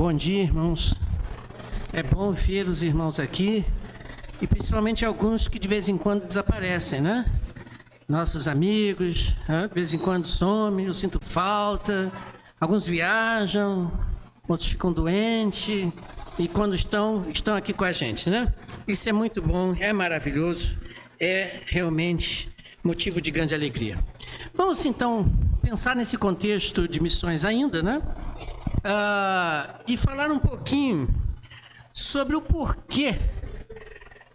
Bom dia, irmãos. É bom ver os irmãos aqui, e principalmente alguns que de vez em quando desaparecem, né? Nossos amigos, né? De vez em quando somem, eu sinto falta. Alguns viajam, outros ficam doentes, e quando estão aqui com a gente, né? Isso é muito bom, é maravilhoso, é realmente motivo de grande alegria. Vamos então pensar nesse contexto de missões ainda, né? E falar um pouquinho sobre o porquê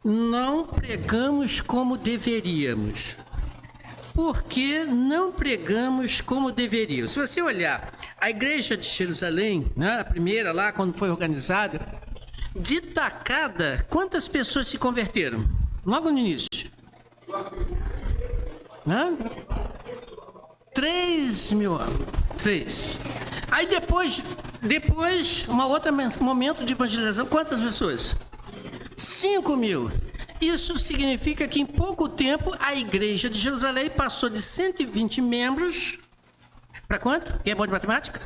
não pregamos como deveríamos. Por que não pregamos como deveríamos? Se você olhar a igreja de Jerusalém, né, a primeira lá, quando foi organizada, de tacada, quantas pessoas se converteram? Logo no início. Né? 3 mil anos. 3. Aí depois um outro momento de evangelização, quantas pessoas? 5 mil. Isso significa que em pouco tempo a igreja de Jerusalém passou de 120 membros para quanto? Quem é bom de matemática?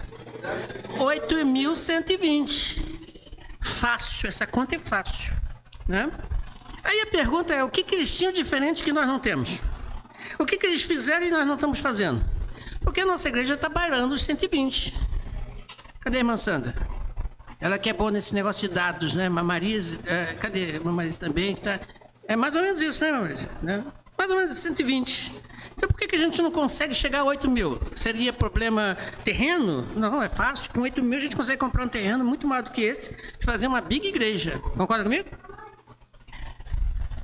8.120. Fácil, essa conta é fácil, né? Aí a pergunta é, o que eles tinham diferente que nós não temos? O que eles fizeram e nós não estamos fazendo? Porque a nossa igreja está barrando os 120. Cadê a irmã Sandra? Ela que é boa nesse negócio de dados, né? Mamarisa, cadê a Mamarisa também? Que tá... É mais ou menos isso, né, Mamarisa? Né? Mais ou menos 120. Então por que a gente não consegue chegar a 8 mil? Seria problema terreno? Não, é fácil. Com 8 mil a gente consegue comprar um terreno muito maior do que esse e fazer uma big igreja. Concorda comigo?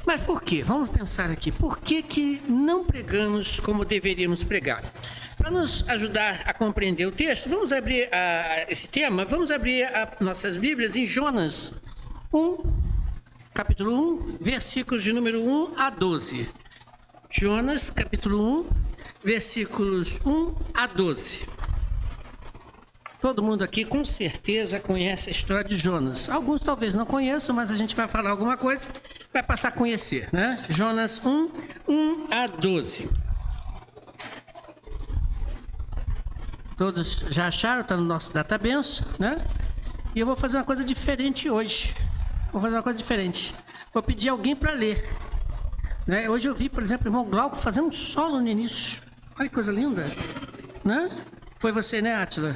Mas por quê? Vamos pensar aqui. Por que não pregamos como deveríamos pregar? Para nos ajudar a compreender o texto, vamos abrir esse tema, vamos abrir nossas Bíblias em Jonas 1, capítulo 1, versículos de número 1 a 12. Jonas, capítulo 1, versículos 1 a 12. Todo mundo aqui com certeza conhece a história de Jonas. Alguns talvez não conheçam, mas a gente vai falar alguma coisa, vai passar a conhecer, né? Jonas 1, 1 a 12. Todos já acharam? Está no nosso databenço, né? E eu vou fazer uma coisa diferente hoje. Vou pedir alguém para ler. Né? Hoje eu vi, por exemplo, o irmão Glauco fazendo um solo no início. Olha que coisa linda. Né? Foi você, né, Átila?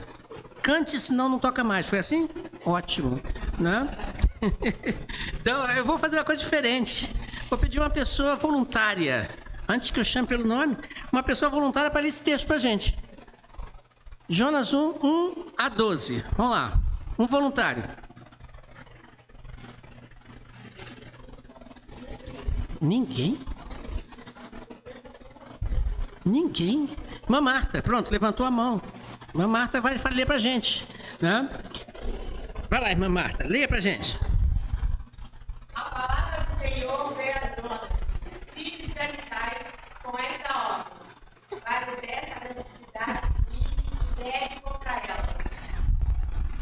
Cante, senão não toca mais. Foi assim? Ótimo. Né? Então, eu vou fazer uma coisa diferente. Vou pedir uma pessoa voluntária, antes que eu chame pelo nome, uma pessoa voluntária para ler esse texto para a gente. Jonas 1, 1 a 12. Vamos lá. Um voluntário. Ninguém? Irmã Marta, pronto, levantou a mão. Irmã Marta vai ler pra gente, né? Vai lá, irmã Marta, leia pra gente. A palavra do Senhor veio a Jonas, filho de Amitai, com esta ordem: vai depressa à grande cidade de Nínive e pregue contra ela,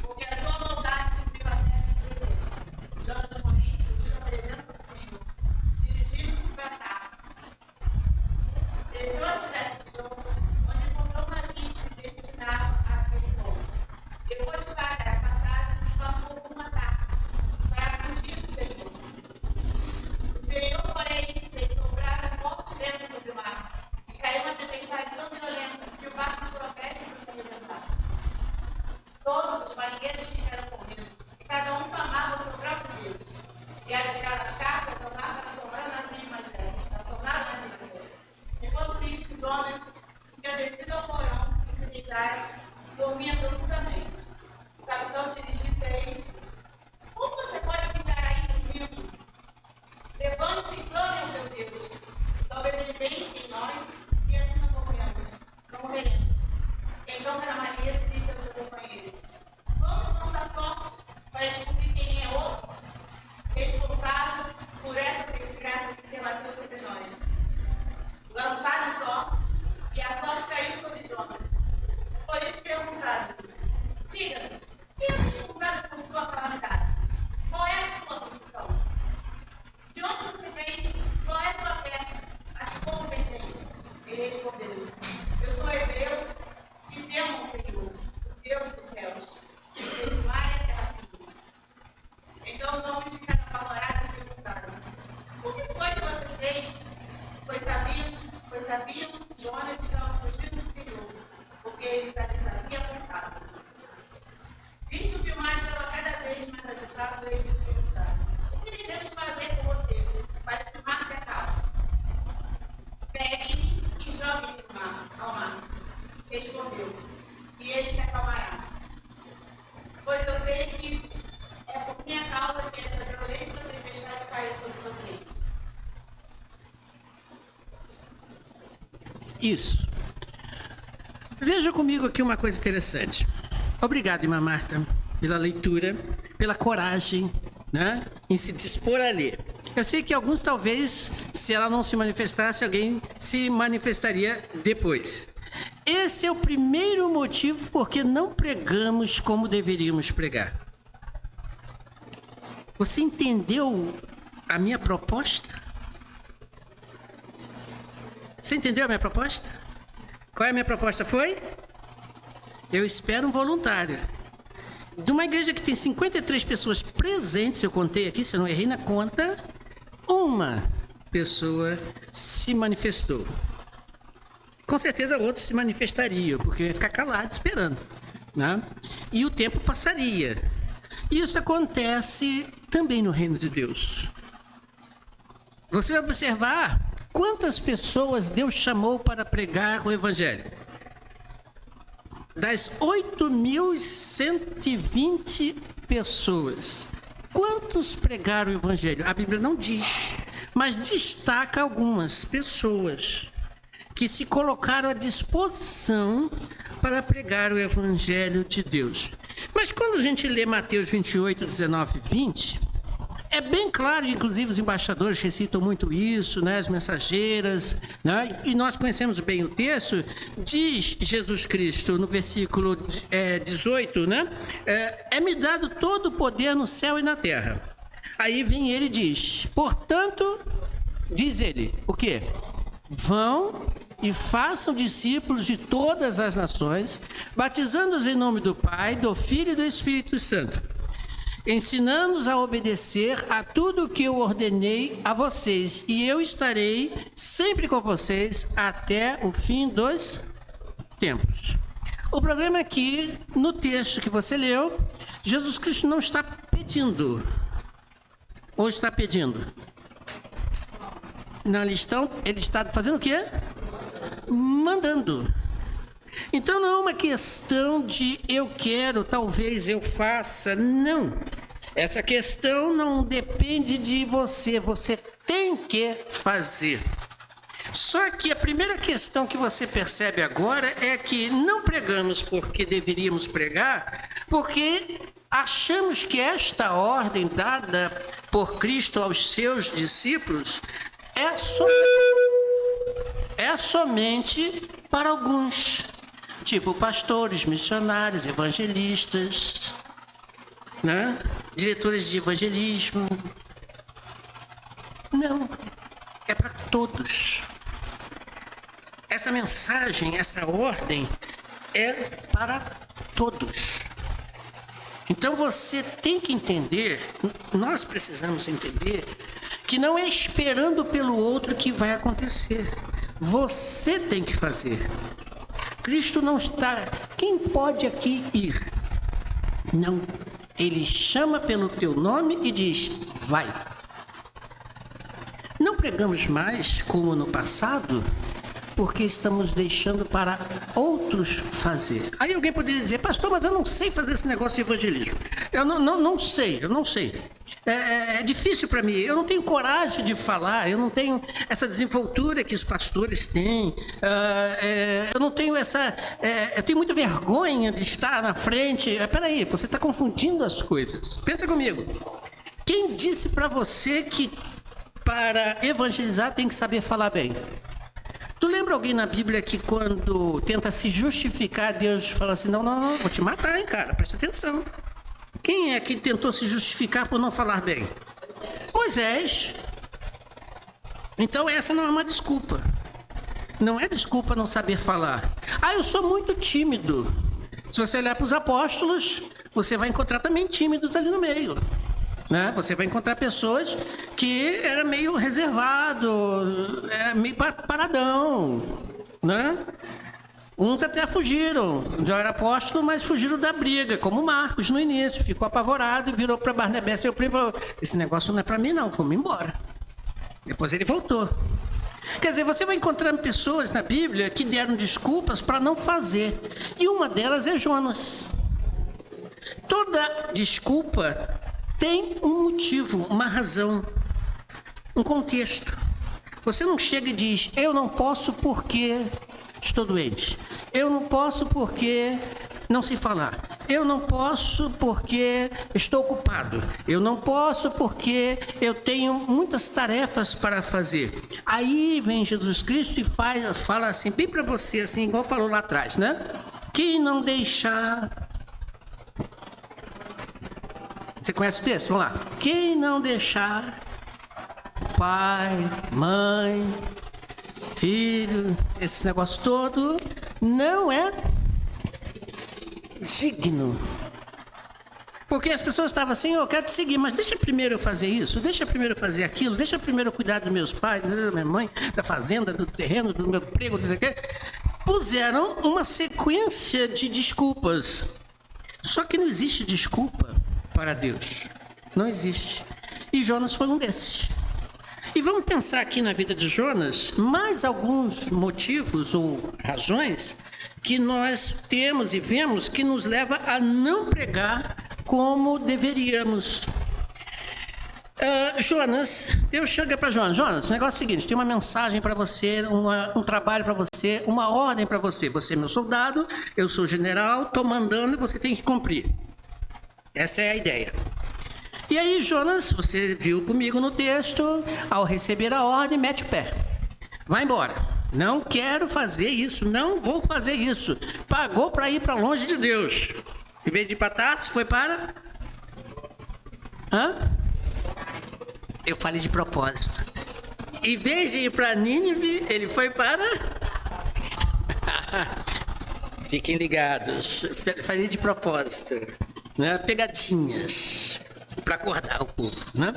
porque a sua maldade subiu até a minha presença. Jonas, porém, fugiu da presença do Senhor, dirigindo-se para Tarsis. Desceu a cidade de Jonas, onde encontrou um navio que se destinava àquele povo. Depois de pagar a passagem, embarcou rumo a Tarsis, para fugir do Senhor. O Senhor, porém, fez soprar um forte vento sobre o mar, e caiu uma tempestade tão violenta que o barco estava prestes a se arrebentar. Todos os marinheiros ficaram com medo, e cada um clamava ao seu próprio Deus. E a tirar as cargas, tomava para tornar o navio mais leve. Enquanto isso, Jonas, que tinha descido ao porão e se deitara, dormia profundamente. O capitão dirigiu-se a ele e disse: como você pode ficar aí dormindo? Levante-se e clame ao teu Deus. Talvez ele pense em nós e assim não morreremos. Então Maria disse ao seu companheiro: vamos lançar sorte para descobrir quem é o responsável por essa desgraça que se abateu sobre nós. Lançaram sortes e a sorte caiu sobre Jonas. Por isso perguntaram: diga-nos, quem é responsável por sua calamidade? Qual é a sua profissão? De onde você vem? Qual é a sua terra? A que povo pertence? Ele respondeu: eu sou hebreu e temo ao Senhor, Deus dos céus, que fez o mar e a terra Isso. Veja comigo aqui uma coisa interessante. Obrigado, irmã Marta, pela leitura, pela coragem, né, em se dispor a ler. Eu sei que alguns, talvez, se ela não se manifestasse, alguém se manifestaria depois. Esse é o primeiro motivo porque não pregamos como deveríamos pregar. Você entendeu a minha proposta? Você entendeu a minha proposta? Qual é a minha proposta? Foi? Eu espero um voluntário. De uma igreja que tem 53 pessoas presentes, eu contei aqui, se eu não errei na conta, uma pessoa se manifestou. Com certeza outros se manifestariam, porque eu ia ficar calado esperando, né? E o tempo passaria. E isso acontece também no reino de Deus. Você vai observar quantas pessoas Deus chamou para pregar o Evangelho. Das 8.120 pessoas, quantos pregaram o Evangelho? A Bíblia não diz, mas destaca algumas pessoas que se colocaram à disposição para pregar o Evangelho de Deus. Mas quando a gente lê Mateus 28, 19 e 20, é bem claro, inclusive os embaixadores recitam muito isso, né, as mensageiras, né, e nós conhecemos bem o texto. Diz Jesus Cristo no versículo 18, né, é-me dado todo o poder no céu e na terra. Aí vem ele e diz, portanto, diz ele, o quê? Vão e façam discípulos de todas as nações, batizando-os em nome do Pai, do Filho e do Espírito Santo, ensinando-os a obedecer a tudo o que eu ordenei a vocês, e eu estarei sempre com vocês até o fim dos tempos. O problema é que, no texto que você leu, Jesus Cristo não está pedindo, ou está pedindo? Não, ele está fazendo o quê? Mandando. Então não é uma questão de eu quero, talvez eu faça, não. Essa questão não depende de você, você tem que fazer. Só que a primeira questão que você percebe agora é que não pregamos porque deveríamos pregar, porque achamos que esta ordem dada por Cristo aos seus discípulos é somente para alguns, tipo pastores, missionários, evangelistas, né? Diretores de evangelismo. Não, é para todos. Essa mensagem, essa ordem é para todos. Então você tem que entender, nós precisamos entender, que não é esperando pelo outro que vai acontecer. Você tem que fazer. Cristo não está... Quem pode aqui ir? Não. Ele chama pelo teu nome e diz, vai. Não pregamos mais como no passado, porque estamos deixando para outros fazer. Aí alguém poderia dizer, pastor, mas eu não sei fazer esse negócio de evangelismo. Eu não sei. É difícil para mim, eu não tenho coragem de falar, eu não tenho essa desenvoltura que os pastores têm, eu não tenho eu tenho muita vergonha de estar na frente. Peraí, você está confundindo as coisas. Pensa comigo. Quem disse para você que para evangelizar tem que saber falar bem? Tu lembra alguém na Bíblia que quando tenta se justificar, Deus fala assim, não, vou te matar, hein, cara, presta atenção. Quem é que tentou se justificar por não falar bem? Moisés. Então essa não é uma desculpa. Não é desculpa não saber falar. Eu sou muito tímido. Se você olhar para os apóstolos, você vai encontrar também tímidos ali no meio, né? Você vai encontrar pessoas que era meio reservado, meio paradão, né? Uns até fugiram, já era apóstolo, mas fugiram da briga, como Marcos no início, ficou apavorado e virou para Barnabé, seu primo, e falou, esse negócio não é para mim não, vamos embora. Depois ele voltou. Quer dizer, você vai encontrar pessoas na Bíblia que deram desculpas para não fazer, e uma delas é Jonas. Toda desculpa tem um motivo, uma razão, um contexto. Você não chega e diz, eu não posso porque estou doente. Eu não posso porque não sei falar. Eu não posso porque estou ocupado. Eu não posso porque eu tenho muitas tarefas para fazer. Aí vem Jesus Cristo e fala assim, bem para você, assim, igual falou lá atrás, né? Quem não deixar... Você conhece o texto? Vamos lá. Quem não deixar pai, mãe, filho, esse negócio todo, não é digno. Porque as pessoas estavam assim, eu quero te seguir, mas deixa primeiro eu fazer isso, deixa primeiro eu fazer aquilo, deixa primeiro eu cuidar dos meus pais, da minha mãe, da fazenda, do terreno, do meu emprego, do que. Puseram uma sequência de desculpas. Só que não existe desculpa para Deus. Não existe. E Jonas foi um desses. E vamos pensar aqui na vida de Jonas, mais alguns motivos ou razões que nós temos e vemos que nos leva a não pregar como deveríamos. Jonas, Deus chega para Jonas, o negócio é o seguinte, tem uma mensagem para você, um trabalho para você, uma ordem para você. Você é meu soldado, eu sou general, estou mandando e você tem que cumprir. Essa é a ideia. E aí Jonas, você viu comigo no texto, ao receber a ordem, mete o pé. Vai embora. Não quero fazer isso, não vou fazer isso. Pagou para ir para longe de Deus. Em vez de ir para Tarsis, foi para... Eu falei de propósito. Em vez de ir para Nínive, ele foi para... Fiquem ligados. Falei de propósito. Né? Pegadinhas. Para acordar o povo. Né?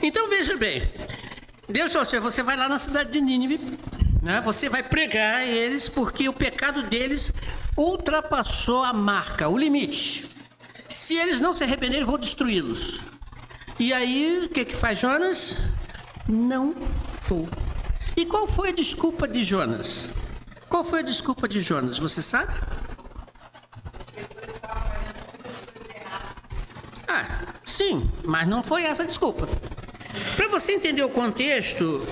Então, veja bem. Deus falou assim, você vai lá na cidade de Nínive, né? Você vai pregar a eles, porque o pecado deles ultrapassou a marca, o limite. Se eles não se arrependerem, eu vou destruí-los. E aí, o que faz Jonas? Não vou. E qual foi a desculpa de Jonas? Qual foi a desculpa de Jonas? Você sabe? Sim, mas não foi essa a desculpa. Para você entender o contexto...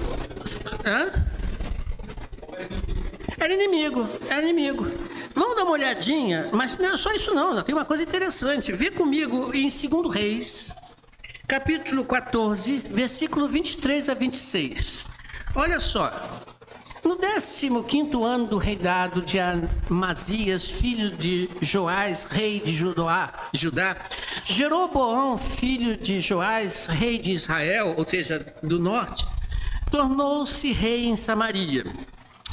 Era inimigo. Vamos dar uma olhadinha, mas não é só isso não, tem uma coisa interessante. Vê comigo em 2 Reis, capítulo 14, versículo 23 a 26. Olha só. No 15º ano do reinado de Amazias, filho de Joás, rei de Judá, Jeroboão, filho de Joás, rei de Israel, ou seja, do norte, tornou-se rei em Samaria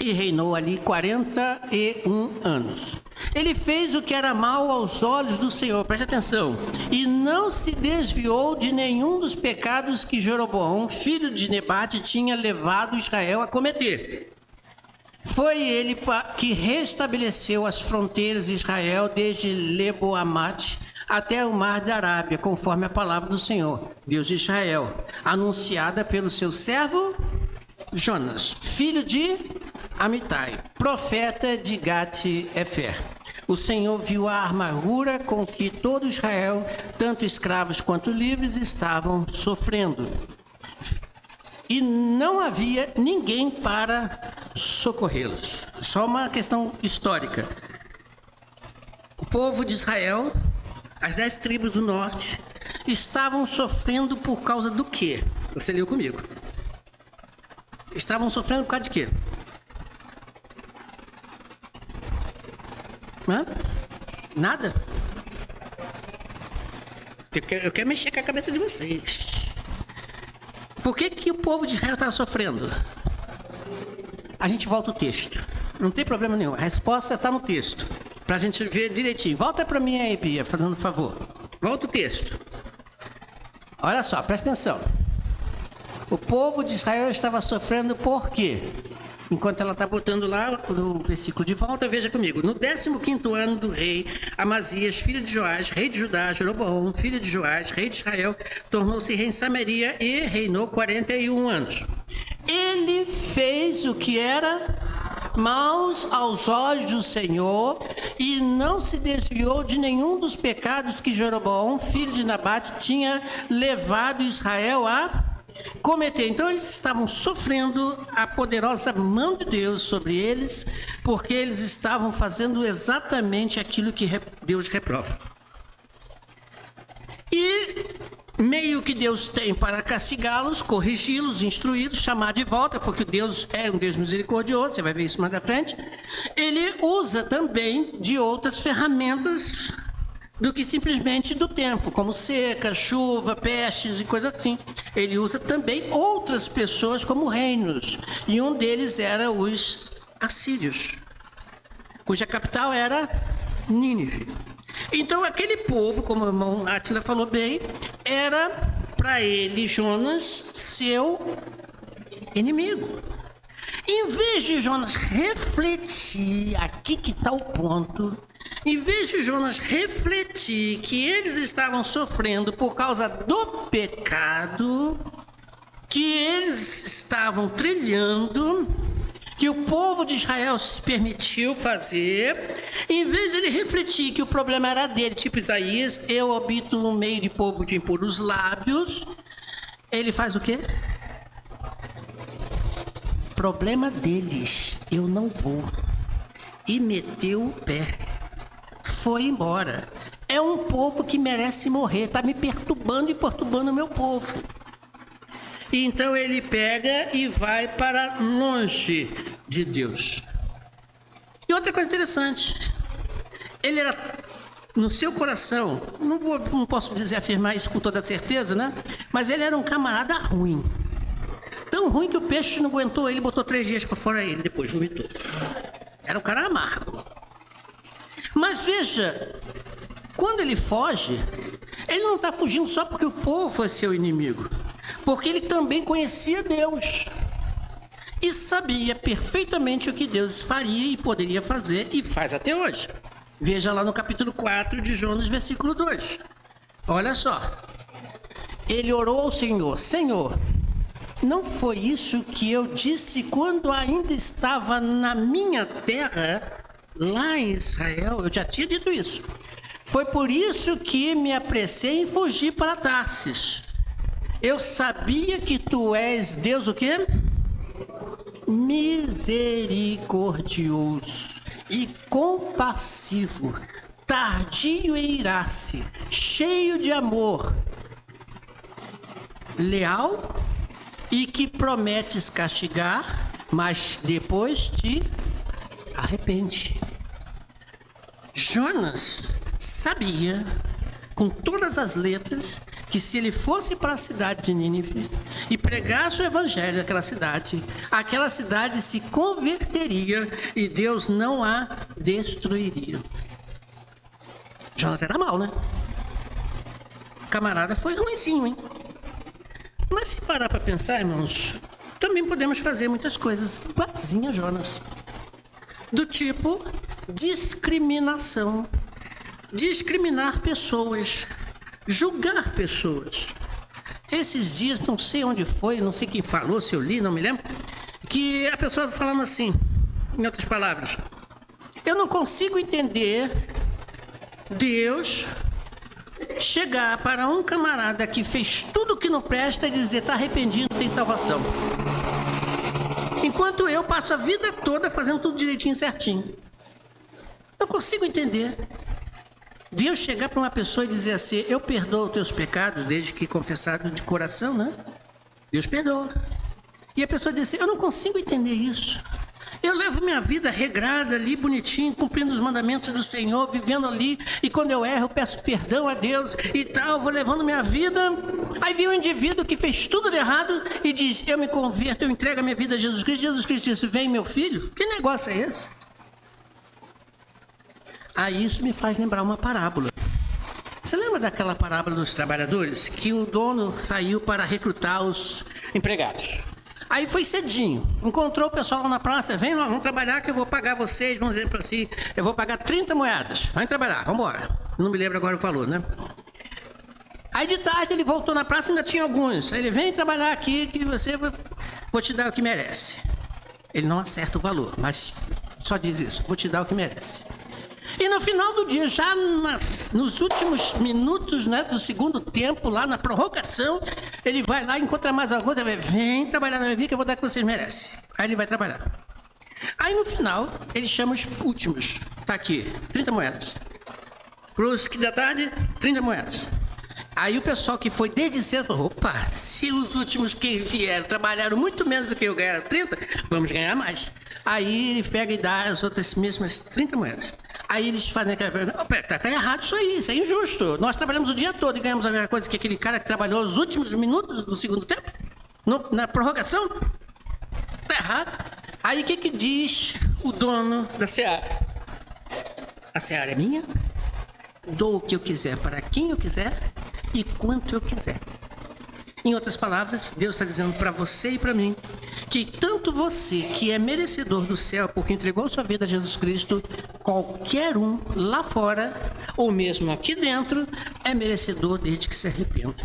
e reinou ali 41 anos. Ele fez o que era mal aos olhos do Senhor, preste atenção, e não se desviou de nenhum dos pecados que Jeroboão, filho de Nebate, tinha levado Israel a cometer. Foi ele que restabeleceu as fronteiras de Israel desde Lebo-Amate até o mar da Arábia, conforme a palavra do Senhor, Deus de Israel, anunciada pelo seu servo Jonas, filho de Amitai, profeta de Gate-Efer. O Senhor viu a amargura com que todo Israel, tanto escravos quanto livres, estavam sofrendo. E não havia ninguém para socorrê-los. Só uma questão histórica. O povo de Israel, as 10 tribos do norte, estavam sofrendo por causa do quê? Você leu comigo. Estavam sofrendo por causa de quê? Nada? Eu quero mexer com a cabeça de vocês. Por que o povo de Israel estava sofrendo? A gente volta o texto. Não tem problema nenhum. A resposta está no texto. Para a gente ver direitinho. Volta para mim aí, Bia, fazendo um favor. Volta o texto. Olha só, presta atenção. O povo de Israel estava sofrendo por quê? Enquanto ela está botando lá o versículo de volta, veja comigo. No 15º ano do rei Amazias, filho de Joás, rei de Judá, Jeroboão, filho de Joás, rei de Israel, tornou-se rei em Samaria e reinou 41 anos. Ele fez o que era maus aos olhos do Senhor e não se desviou de nenhum dos pecados que Jeroboão, filho de Nabate, tinha levado Israel a cometer. Então eles estavam sofrendo a poderosa mão de Deus sobre eles, porque eles estavam fazendo exatamente aquilo que Deus reprova. E meio que Deus tem para castigá-los, corrigi-los, instruí-los, chamar de volta, porque Deus é um Deus misericordioso, você vai ver isso mais à frente. Ele usa também de outras ferramentas do que simplesmente do tempo, como seca, chuva, pestes e coisa assim. Ele usa também outras pessoas como reinos, e um deles era os assírios, cuja capital era Nínive. Então aquele povo, como o irmão Átila falou bem, era para ele, Jonas, seu inimigo. Em vez de Jonas refletir, aqui que está o ponto, em vez de Jonas refletir que eles estavam sofrendo por causa do pecado que eles estavam trilhando, que o povo de Israel se permitiu fazer, em vez de ele refletir que o problema era dele, tipo Isaías, eu habito no meio de povo de impuros lábios, ele faz o quê? Problema deles, eu não vou. E meteu o pé. Foi embora. É um povo que merece morrer, está me perturbando e perturbando o meu povo. E então ele pega e vai para longe de Deus. E outra coisa interessante, ele era, no seu coração, não posso dizer, afirmar isso com toda certeza, né? Mas ele era um camarada ruim. Tão ruim que o peixe não aguentou ele, botou 3 dias para fora ele, depois vomitou. Era um cara amargo. Mas veja, quando ele foge, ele não está fugindo só porque o povo foi seu inimigo, porque ele também conhecia Deus e sabia perfeitamente o que Deus faria e poderia fazer e faz até hoje. Veja lá no capítulo 4 de Jonas, versículo 2. Olha só. Ele orou ao Senhor: Senhor, não foi isso que eu disse quando ainda estava na minha terra, lá em Israel? Eu já tinha dito isso. Foi por isso que me apressei em fugir para Tarsis. Eu sabia que tu és Deus o quê? Misericordioso e compassivo, tardio em irar-se, cheio de amor, leal e que prometes castigar, mas depois te arrepende. Jonas sabia, com todas as letras, que se ele fosse para a cidade de Nínive e pregasse o evangelho àquela cidade se converteria e Deus não a destruiria. Jonas era mau, né? O camarada foi ruimzinho, hein? Mas se parar para pensar, irmãos, também podemos fazer muitas coisas igualzinho a Jonas. Do tipo discriminação, discriminar pessoas, julgar pessoas. Esses dias, não sei onde foi, não sei quem falou, se eu li, não me lembro, que a pessoa falando assim, em outras palavras: eu não consigo entender Deus chegar para um camarada que fez tudo que não presta e dizer: está arrependido, tem salvação, enquanto eu passo a vida toda fazendo tudo direitinho, certinho. Não consigo entender Deus chegar para uma pessoa e dizer assim: eu perdoo os teus pecados, desde que confessado de coração, né? Deus perdoa. E a pessoa diz assim: eu não consigo entender isso. Eu levo minha vida regrada ali, bonitinho, cumprindo os mandamentos do Senhor, vivendo ali, e quando eu erro, eu peço perdão a Deus e tal, vou levando minha vida. Aí vem um indivíduo que fez tudo de errado e diz: eu me converto, eu entrego a minha vida a Jesus Cristo. Jesus Cristo disse: vem, meu filho. Que negócio é esse? Aí isso me faz lembrar uma parábola. Você lembra daquela parábola dos trabalhadores? Que o dono saiu para recrutar os empregados. Aí foi cedinho, encontrou o pessoal lá na praça: vem lá, vamos trabalhar que eu vou pagar vocês, vamos dizer para si, eu vou pagar 30 moedas, vai trabalhar, vamos embora. Não me lembro agora o valor, né? Aí de tarde ele voltou na praça e ainda tinha alguns. Aí ele: vem trabalhar aqui que você, vou te dar o que merece. Ele não acerta o valor, mas só diz isso: vou te dar o que merece. E no final do dia, já nos últimos minutos, né, do segundo tempo, lá na prorrogação, Ele vai lá, encontra mais alguma coisa, vem trabalhar na minha vida que eu vou dar o que vocês merecem. Aí ele vai trabalhar. Aí no final, ele chama os últimos. Tá aqui, 30 moedas. Cruz que da tarde, 30 moedas. Aí o pessoal que foi desde cedo falou, opa, se os últimos que vieram trabalharam muito menos do que eu ganhar 30, vamos ganhar mais. Aí ele pega e dá as outras mesmas 30 moedas. Aí eles fazem aquela pergunta, tá errado isso aí, isso é injusto. Nós trabalhamos o dia todo e ganhamos a mesma coisa que aquele cara que trabalhou os últimos minutos do segundo tempo, na prorrogação. Tá errado. Aí o que diz o dono da seara? A seara é minha, dou o que eu quiser para quem eu quiser e quanto eu quiser. Em outras palavras, Deus está dizendo para você e para mim que tanto você, que é merecedor do céu porque entregou sua vida a Jesus Cristo, qualquer um lá fora, ou mesmo aqui dentro, é merecedor desde que se arrependa.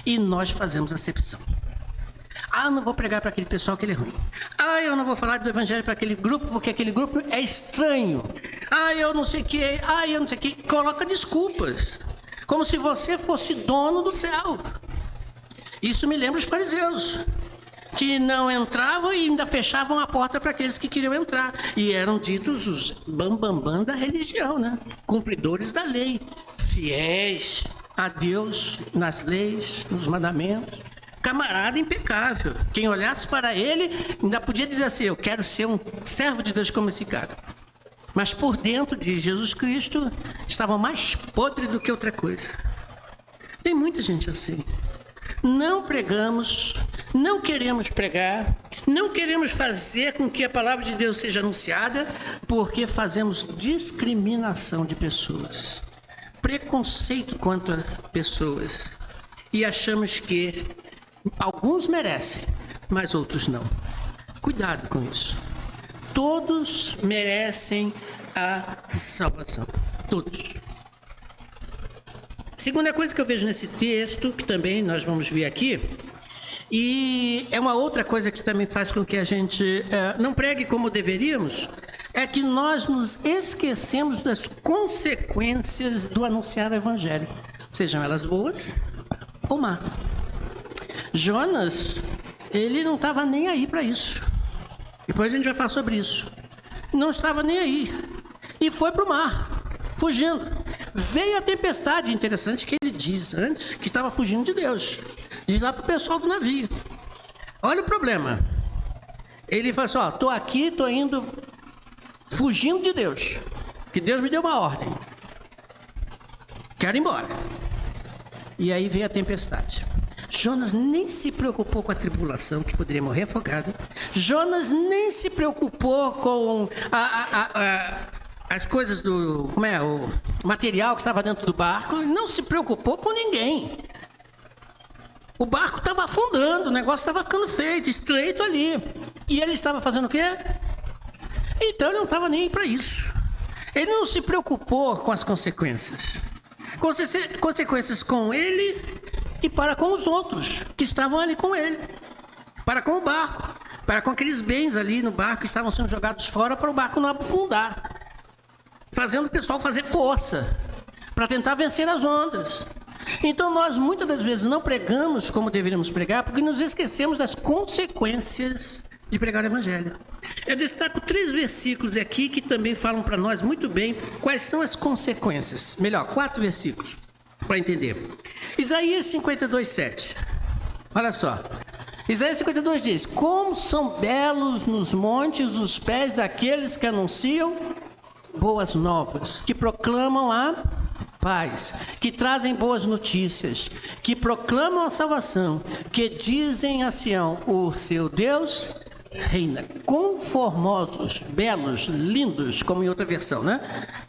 E nós fazemos acepção. Ah, não vou pregar para aquele pessoal que ele é ruim. Ah, eu não vou falar do evangelho para aquele grupo porque aquele grupo é estranho. Ah, eu não sei o que. Ah, eu não sei o que. Coloca desculpas. Como se você fosse dono do céu. Isso me lembra os fariseus, que não entravam e ainda fechavam a porta para aqueles que queriam entrar. E eram ditos os bambambam da religião, né? Cumpridores da lei, fiéis a Deus nas leis, nos mandamentos. Camarada impecável. Quem olhasse para ele ainda podia dizer assim, eu quero ser um servo de Deus como esse cara. Mas por dentro de Jesus Cristo estavam mais podres do que outra coisa. Tem muita gente assim. Não pregamos, não queremos pregar, não queremos fazer com que a palavra de Deus seja anunciada, porque fazemos discriminação de pessoas, preconceito contra pessoas, e achamos que alguns merecem, mas outros não. Cuidado com isso. Todos merecem a salvação. Todos. Segunda coisa que eu vejo nesse texto, que também nós vamos ver aqui, e é uma outra coisa que também faz com que a gente não pregue como deveríamos, é que nós nos esquecemos das consequências do anunciar o evangelho, sejam elas boas ou más. Jonas, ele não estava nem aí para isso. Depois a gente vai falar sobre isso. Não estava nem aí. E foi para o mar, fugindo. Veio a tempestade, interessante que ele diz antes que estava fugindo de Deus. Diz lá para o pessoal do navio. Olha o problema. Ele fala assim, ó, estou aqui, estou indo, fugindo de Deus. Que Deus me deu uma ordem. Quero ir embora. E aí veio a tempestade. Jonas nem se preocupou com a tribulação, que poderia morrer afogado. Jonas nem se preocupou com as coisas do... o material que estava dentro do barco. Não se preocupou com ninguém. O barco estava afundando, o negócio estava ficando feito, estreito ali. E ele estava fazendo o quê? Então ele não estava nem aí para isso. Ele não se preocupou com as consequências. Consequências com ele e para com os outros que estavam ali com ele. Para com o barco. Para com aqueles bens ali no barco que estavam sendo jogados fora para o barco não afundar. Fazendo o pessoal fazer força para tentar vencer as ondas. Então nós muitas das vezes não pregamos como deveríamos pregar porque nos esquecemos das consequências de pregar o evangelho. Eu destaco 3 versículos aqui que também falam para nós muito bem quais são as consequências. Melhor, 4 versículos para entender. Isaías 52:7. Olha só. Isaías 52 diz: como são belos nos montes os pés daqueles que anunciam boas novas, que proclamam a paz, que trazem boas notícias, que proclamam a salvação, que dizem a Sião, o seu Deus reina. Quão formosos, belos, lindos, como em outra versão, né?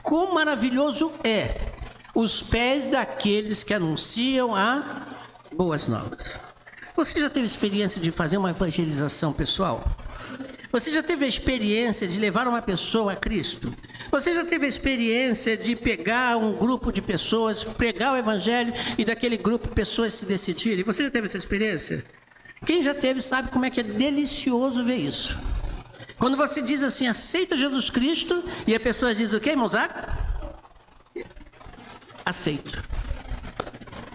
Quão maravilhoso é os pés daqueles que anunciam a boas novas. Você já teve experiência de fazer uma evangelização pessoal? Você já teve a experiência de levar uma pessoa a Cristo? Você já teve a experiência de pegar um grupo de pessoas, pregar o evangelho e daquele grupo pessoas se decidirem? Você já teve essa experiência? Quem já teve sabe como é que é delicioso ver isso. Quando você diz assim, aceita Jesus Cristo, e a pessoa diz o quê, irmão Zac? Aceito.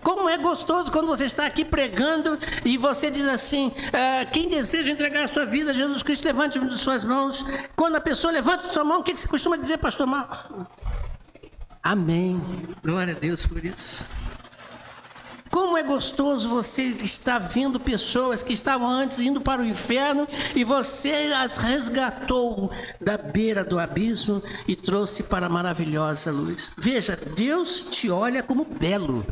Como é gostoso quando você está aqui pregando e você diz assim, quem deseja entregar a sua vida a Jesus Cristo, levante uma de suas mãos. Quando a pessoa levanta a sua mão, o que você costuma dizer, pastor Marcos? Amém. Glória a Deus por isso. Como é gostoso você estar vendo pessoas que estavam antes indo para o inferno e você as resgatou da beira do abismo e trouxe para a maravilhosa luz. Veja, Deus te olha como belo.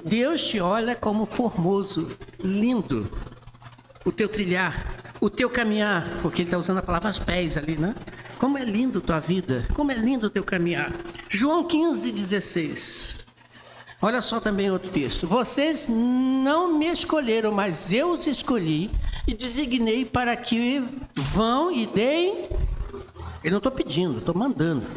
Deus te olha como formoso, lindo. O teu trilhar, o teu caminhar, porque ele está usando a palavra pés ali, né? Como é lindo a tua vida, como é lindo o teu caminhar. João 15:16. Olha só também outro texto. Vocês não me escolheram, mas eu os escolhi e designei para que vão e deem. Eu não estou pedindo, estou mandando.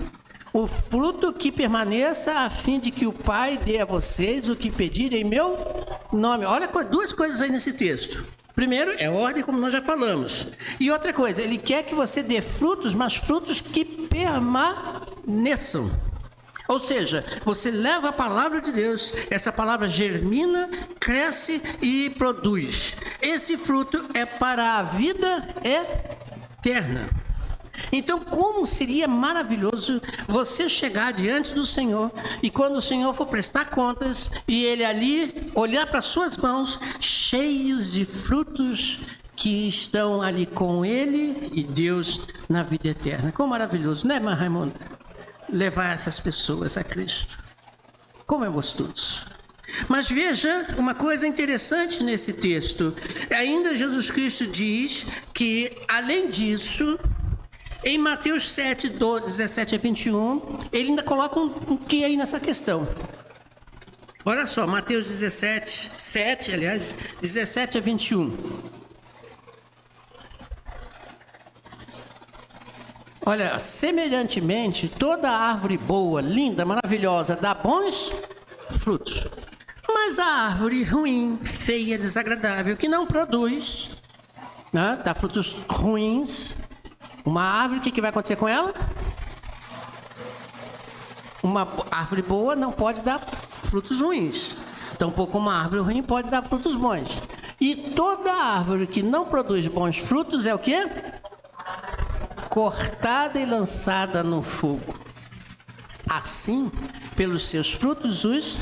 O fruto que permaneça, a fim de que o Pai dê a vocês o que pedirem em meu nome. Olha duas coisas aí nesse texto. Primeiro, é ordem, como nós já falamos. E outra coisa, ele quer que você dê frutos, mas frutos que permaneçam. Ou seja, você leva a palavra de Deus, essa palavra germina, cresce e produz. Esse fruto é para a vida eterna. Então, como seria maravilhoso você chegar diante do Senhor e quando o Senhor for prestar contas e Ele ali olhar para suas mãos cheios de frutos que estão ali com Ele e Deus na vida eterna. Como maravilhoso, né, irmã Raimunda? Levar essas pessoas a Cristo. Como é gostoso. Mas veja uma coisa interessante nesse texto. Ainda Jesus Cristo diz que, além disso, em Mateus 7, 17 a 21, ele ainda coloca um que aí nessa questão. Olha só, Mateus 17 a 21. Olha, semelhantemente, toda árvore boa, linda, maravilhosa, dá bons frutos. Mas a árvore ruim, feia, desagradável, que não produz, né, dá frutos ruins. Uma árvore, o que vai acontecer com ela? Uma árvore boa não pode dar frutos ruins. Tampouco uma árvore ruim pode dar frutos bons. E toda árvore que não produz bons frutos é o quê? Cortada e lançada no fogo. Assim, pelos seus frutos os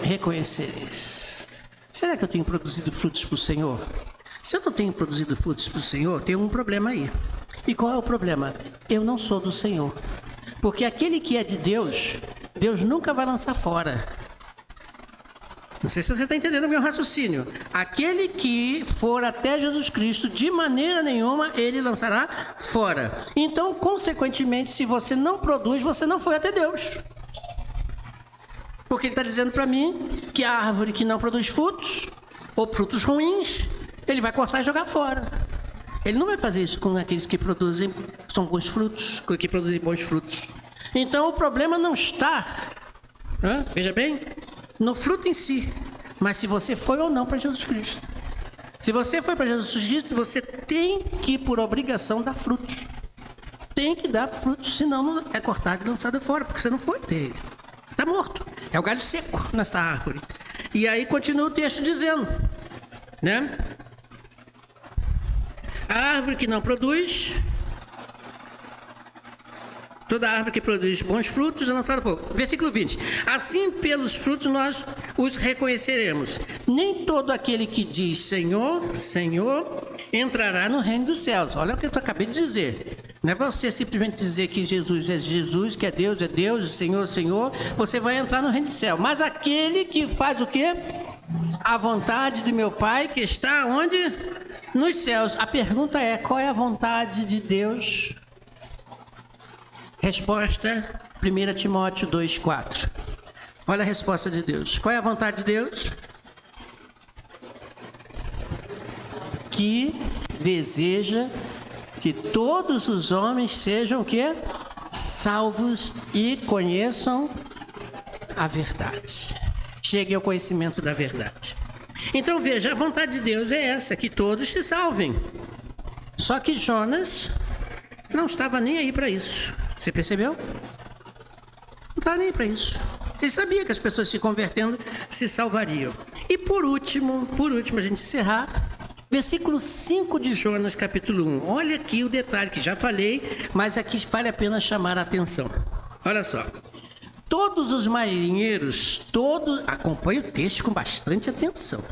reconhecereis. Será que eu tenho produzido frutos para o Senhor? Se eu não tenho produzido frutos para o Senhor, tem um problema aí. E qual é o problema? Eu não sou do Senhor. Porque aquele que é de Deus, Deus nunca vai lançar fora. Não sei se você está entendendo o meu raciocínio. Aquele que for até Jesus Cristo, de maneira nenhuma, ele lançará fora. Então, consequentemente, se você não produz, você não foi até Deus. Porque ele está dizendo para mim que a árvore que não produz frutos, ou frutos ruins, ele vai cortar e jogar fora. Ele não vai fazer isso com aqueles que produzem são bons frutos, que produzem bons frutos. Então, o problema não está, veja bem, no fruto em si, mas se você foi ou não para Jesus Cristo. Se você foi para Jesus Cristo, você tem que, por obrigação, dar frutos. Tem que dar frutos, senão é cortado e lançado fora, porque você não foi dele. Está morto. É o galho seco nessa árvore. E aí continua o texto dizendo, né? A árvore que não produz, toda árvore que produz bons frutos é lançada no fogo. Versículo 20. Assim, pelos frutos, nós os reconheceremos. Nem todo aquele que diz Senhor, Senhor, entrará no reino dos céus. Olha o que eu acabei de dizer. Não é você simplesmente dizer que Jesus é Jesus, que é Deus, Senhor, Senhor. Você vai entrar no reino do céu. Mas aquele que faz o quê? A vontade de meu Pai que está onde? Nos céus. A pergunta é, qual é a vontade de Deus? Resposta, 1 Timóteo 2,4. Olha a resposta de Deus. Qual é a vontade de Deus? Que deseja que todos os homens sejam o quê? Salvos e conheçam a verdade. Cheguem ao conhecimento da verdade. Então veja, a vontade de Deus é essa, que todos se salvem. Só que Jonas não estava nem aí para isso. Você percebeu? Não estava nem aí para isso. Ele sabia que as pessoas se convertendo se salvariam. E por último, a gente encerrar, versículo 5 de Jonas, capítulo 1. Olha aqui o detalhe que já falei, mas aqui vale a pena chamar a atenção. Olha só. Todos os marinheiros, acompanhe o texto com bastante atenção.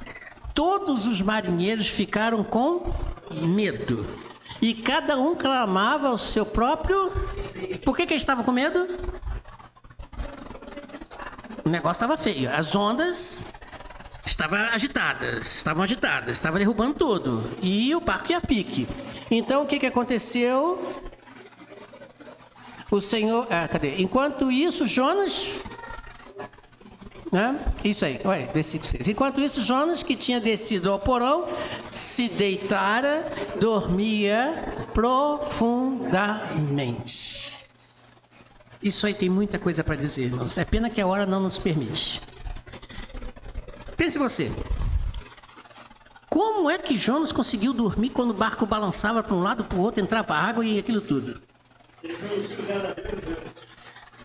Todos os marinheiros ficaram com medo. E cada um clamava ao seu próprio... Por que eles estavam com medo? O negócio estava feio. As ondas estavam agitadas, estavam derrubando tudo. E o barco ia a pique. Então, o que aconteceu? O Senhor... cadê? Enquanto isso, Jonas... Isso aí, olha, versículo 6. Enquanto isso, Jonas, que tinha descido ao porão, se deitara, dormia profundamente. Isso aí tem muita coisa para dizer, irmãos. É pena que a hora não nos permite. Pense você. Como é que Jonas conseguiu dormir quando o barco balançava para um lado para o outro, entrava água e aquilo tudo?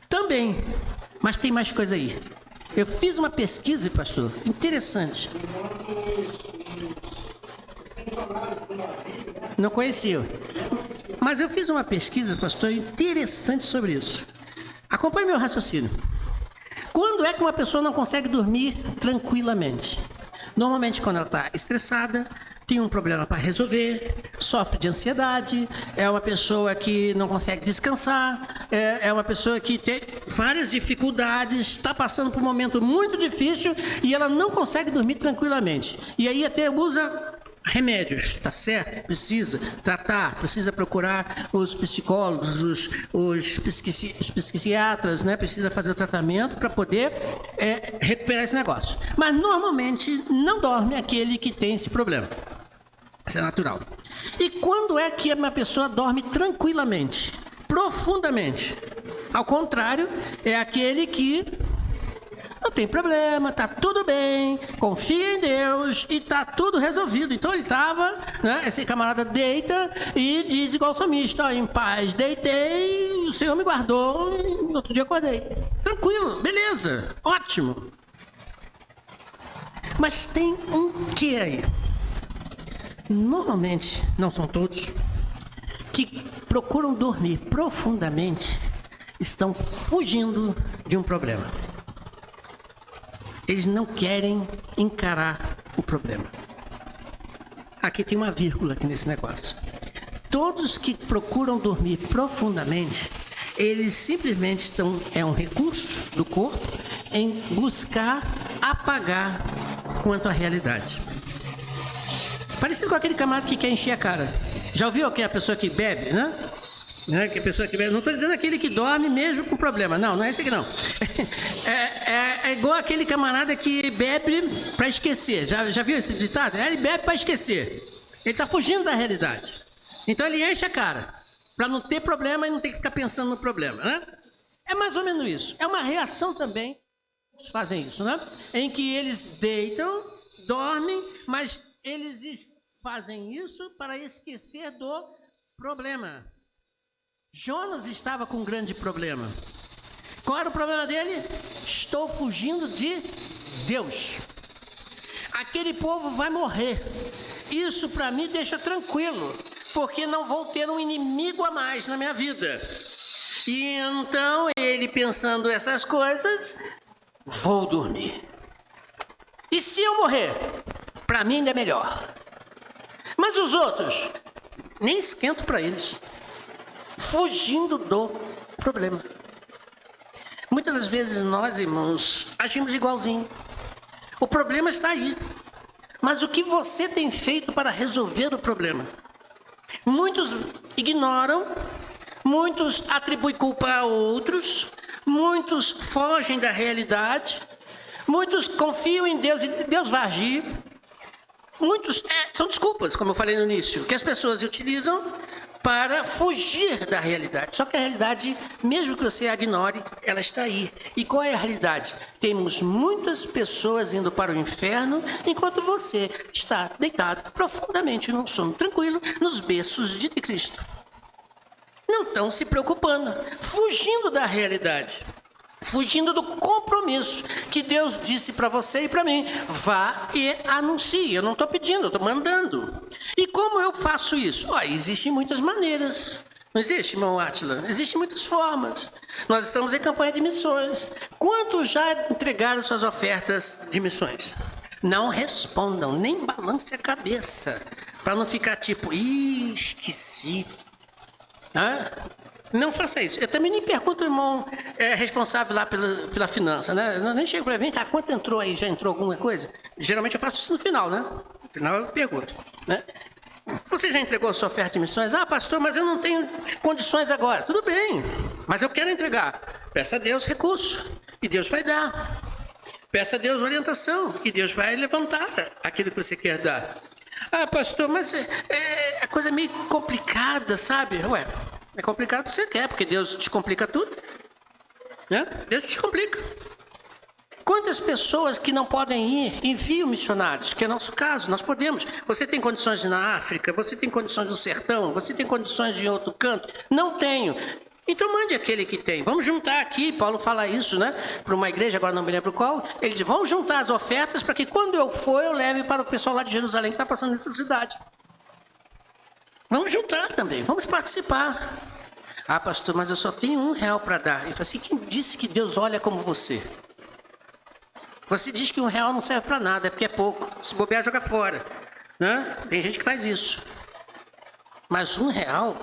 Também, mas tem mais coisa aí. Eu fiz uma pesquisa, pastor, interessante. Não conhecia. Mas eu fiz uma pesquisa, pastor, interessante sobre isso. Acompanhe meu raciocínio. Quando é que uma pessoa não consegue dormir tranquilamente? Normalmente quando ela está estressada, tem um problema para resolver, sofre de ansiedade, é uma pessoa que não consegue descansar, é uma pessoa que tem várias dificuldades, está passando por um momento muito difícil e ela não consegue dormir tranquilamente. E aí até usa remédios, tá certo? Precisa tratar, precisa procurar os psicólogos, os psiquiatras, né? Precisa fazer o tratamento para poder recuperar esse negócio. Mas normalmente não dorme aquele que tem esse problema. Isso é natural. E quando é que uma pessoa dorme tranquilamente, profundamente? Ao contrário, é aquele que não tem problema, tá tudo bem, confia em Deus e tá tudo resolvido. Então ele estava, né, esse camarada deita e diz igual o salmista, ó, em paz deitei, o Senhor me guardou e no outro dia acordei. Tranquilo, beleza, ótimo. Mas tem um que aí. Normalmente, não são todos, que procuram dormir profundamente, estão fugindo de um problema. Eles não querem encarar o problema. Aqui tem uma vírgula aqui nesse negócio. Todos que procuram dormir profundamente, eles simplesmente estão, é um recurso do corpo, em buscar apagar quanto à realidade. Parecido com aquele camarada que quer encher a cara. Já ouviu aquela pessoa que bebe, né? Que a pessoa que bebe. Não estou dizendo aquele que dorme mesmo com problema. Não é esse aqui não. É igual aquele camarada que bebe para esquecer. Já viu esse ditado? Ele bebe para esquecer. Ele está fugindo da realidade. Então ele enche a cara. Para não ter problema e não ter que ficar pensando no problema, né? É mais ou menos isso. É uma reação também. Eles fazem isso, né? Em que eles deitam, dormem, mas eles fazem isso para esquecer do problema. Jonas estava com um grande problema. Qual era o problema dele? Estou fugindo de Deus. Aquele povo vai morrer. Isso para mim deixa tranquilo, porque não vou ter um inimigo a mais na minha vida. E então ele, pensando essas coisas, vou dormir. E se eu morrer? Para mim ainda é melhor. Mas os outros, nem esquento para eles. Fugindo do problema. Muitas das vezes nós, irmãos, agimos igualzinho. O problema está aí. Mas o que você tem feito para resolver o problema? Muitos ignoram, muitos atribuem culpa a outros, muitos fogem da realidade, muitos confiam em Deus e Deus vai agir. Muitos são desculpas, como eu falei no início, que as pessoas utilizam para fugir da realidade. Só que a realidade, mesmo que você a ignore, ela está aí. E qual é a realidade? Temos muitas pessoas indo para o inferno, enquanto você está deitado profundamente num sono tranquilo, nos berços de Cristo. Não estão se preocupando, fugindo da realidade. fugindo do compromisso que Deus disse para você e para mim. Vá e anuncie. Eu não estou pedindo, eu estou mandando. E como eu faço isso? Existem muitas maneiras. Não existe, irmão Átila? Existem muitas formas. Nós estamos em campanha de missões. Quantos já entregaram suas ofertas de missões? Não respondam, nem balance a cabeça, para não ficar tipo, esqueci. Não faça isso. Eu também nem pergunto ao irmão responsável lá pela finança, né? Eu nem chego para mim, quanto entrou aí? Já entrou alguma coisa? Geralmente eu faço isso no final, né? No final eu pergunto, né? Você já entregou a sua oferta de missões? Pastor, mas eu não tenho condições agora. Tudo bem, mas eu quero entregar. Peça a Deus recurso e Deus vai dar. Peça a Deus orientação e Deus vai levantar aquilo que você quer dar. Pastor, mas a coisa é meio complicada, sabe? É complicado porque você quer, porque Deus te complica tudo. Né? Deus te complica. Quantas pessoas que não podem ir, enviam missionários, que é nosso caso, nós podemos. Você tem condições de ir na África, você tem condições no sertão, você tem condições de ir em outro canto? Não tenho. Então mande aquele que tem. Vamos juntar aqui, Paulo fala isso, né? Para uma igreja, agora não me lembro qual. Ele diz, vamos juntar as ofertas para que quando eu for, eu leve para o pessoal lá de Jerusalém que está passando necessidade. Vamos juntar também, vamos participar. Pastor, mas eu só tenho R$1 para dar. Ele fala assim, quem disse que Deus olha como você? Você diz que R$1 não serve para nada, é porque é pouco. Se bobear, joga fora. Né? Tem gente que faz isso. Mas R$1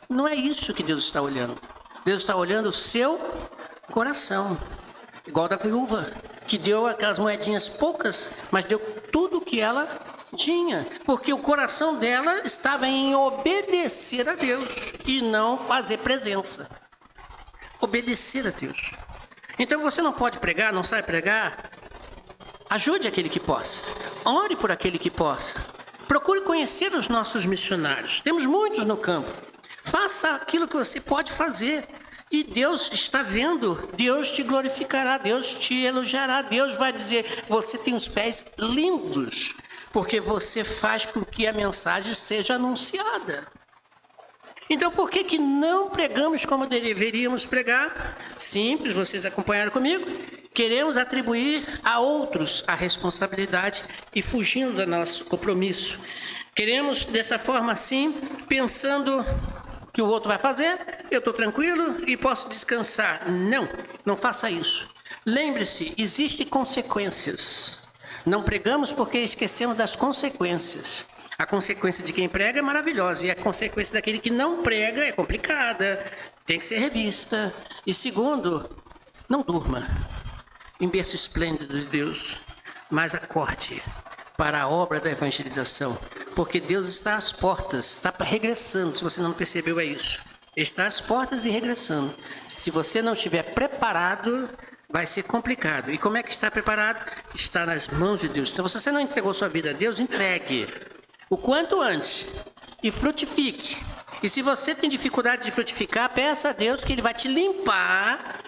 não é isso que Deus está olhando. Deus está olhando o seu coração. Igual da viúva, que deu aquelas moedinhas poucas, mas deu tudo o que ela tinha. Porque o coração dela estava em obedecer a Deus e não fazer presença. Obedecer a Deus. Então você não pode pregar, não sabe pregar? Ajude aquele que possa. Ore por aquele que possa. Procure conhecer os nossos missionários. Temos muitos no campo. Faça aquilo que você pode fazer. E Deus está vendo. Deus te glorificará. Deus te elogiará. Deus vai dizer, você tem os pés lindos. Porque você faz com que a mensagem seja anunciada. Então, por que não pregamos como deveríamos pregar? Simples, vocês acompanharam comigo. Queremos atribuir a outros a responsabilidade e fugindo do nosso compromisso. Queremos, dessa forma assim, pensando que o outro vai fazer, eu estou tranquilo e posso descansar. Não faça isso. Lembre-se, existem consequências. Não pregamos porque esquecemos das consequências. A consequência de quem prega é maravilhosa e a consequência daquele que não prega é complicada, tem que ser revista. E segundo, não durma em berço esplêndido de Deus, mas acorde para a obra da evangelização, porque Deus está às portas, está regressando, se você não percebeu é isso. Está às portas e regressando. Se você não estiver preparado, vai ser complicado. E como é que está preparado? Está nas mãos de Deus. Então, se você não entregou sua vida a Deus, entregue o quanto antes e frutifique. E se você tem dificuldade de frutificar, peça a Deus que Ele vai te limpar,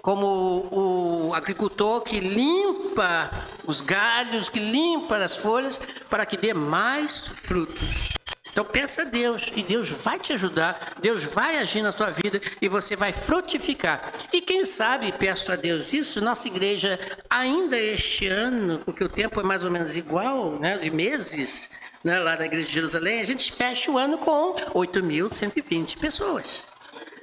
como o agricultor que limpa os galhos, que limpa as folhas, para que dê mais frutos. Então peça a Deus e Deus vai te ajudar, Deus vai agir na sua vida e você vai frutificar. E quem sabe, peço a Deus isso, nossa igreja ainda este ano, porque o tempo é mais ou menos igual, né, de meses, né, lá na igreja de Jerusalém, a gente fecha o ano com 8.120 pessoas.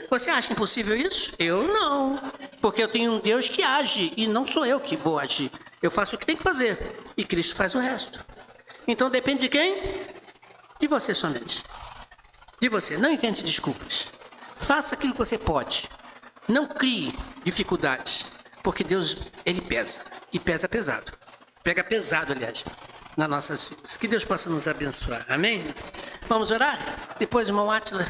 Você acha impossível isso? Eu não, porque eu tenho um Deus que age e não sou eu que vou agir. Eu faço o que tem que fazer e Cristo faz o resto. Então depende de quem? De você somente. De você. Não invente desculpas. Faça aquilo que você pode. Não crie dificuldades, porque Deus, Ele pesa. E pesa pesado. Pega pesado, aliás, nas nossas vidas. Que Deus possa nos abençoar. Amém? Vamos orar? Depois, irmão Átila.